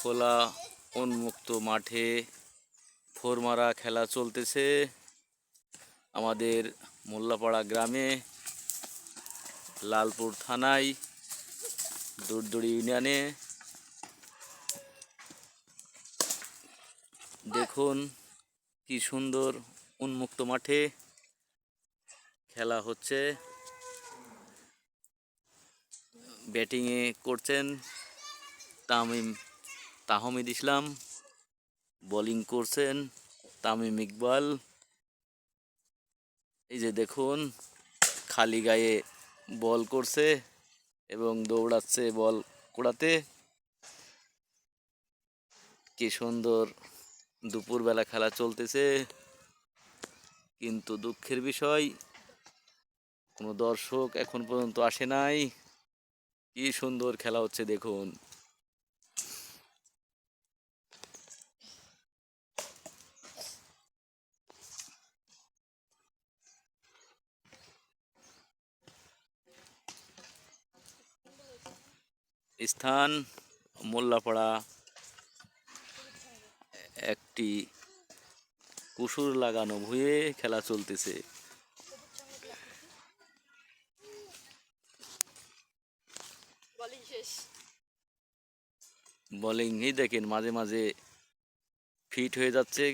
খোলা উন্মুক্ত মাঠে ফোর মারা খেলা চলতেছে আমাদের মোল্লাপাড়া গ্রামে, লালপুর থানায়, দুরদুড়ি ইউনিয়নে। দেখুন কি সুন্দর উন্মুক্ত মাঠে খেলা হচ্ছে। ব্যাটিংয়ে করছেন তাহমিদ ইসলাম, বোলিং করছেন তামিম ইকবাল। এই যে দেখুন খালি গায়ে বল করছে এবং দৌড়াচ্ছে বল কুড়াতে। কি সুন্দর দুপুরবেলা খেলা চলতেছে, কিন্তু দুঃখের বিষয় কোনো দর্শক এখন পর্যন্ত আসে নাই। কি সুন্দর খেলা হচ্ছে দেখুন। স্থান মোল্লাপাড়া, একটি কুসুর লাগানো ভুঁয়ে খেলা চলতেছে। বোলিং এই দেখেন মাঝে মাঝে ফিট হয়ে যাচ্ছে।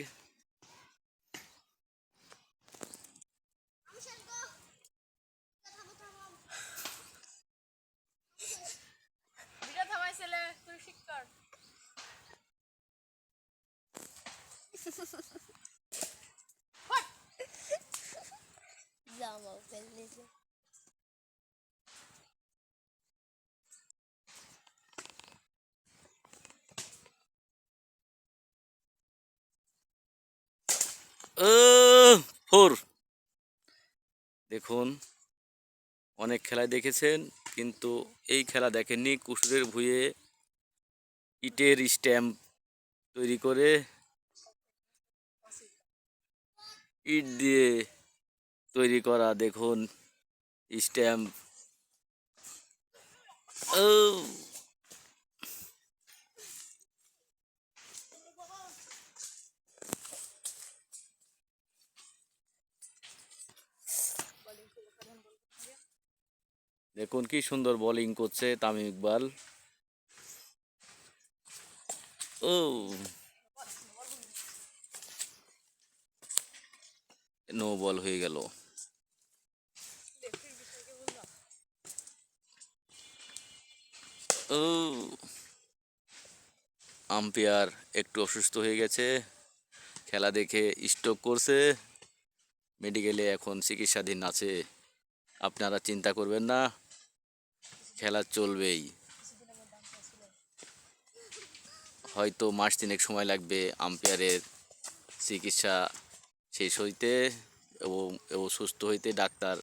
ফোর। দেখুন অনেক খেলা দেখেছেন, কিন্তু এই খেলা দেখেননি। কুসুরের ভুঁয়ে ইটের স্ট্যাম্প তৈরি করে ইট দিয়ে তৈরি করা দেখুন স্ট্যাম্প। দেখুন কি সুন্দর বোলিং করছে তামিম ইকবাল। নো বল হয়ে গেল। আম্পায়ার একটু অসুস্থ হয়ে গেছে, খেলা দেখে স্ট্রোক করছে, মেডিকেলে এখন চিকিৎসাধীন আছে। আপনারা চিন্তা করবেন না, খেলা চলবেই। হয়তো মাস তিনেক সময় লাগবে আম্পায়ারের চিকিৎসা শেষ হইতে এবং সুস্থ হইতে। ডাক্তার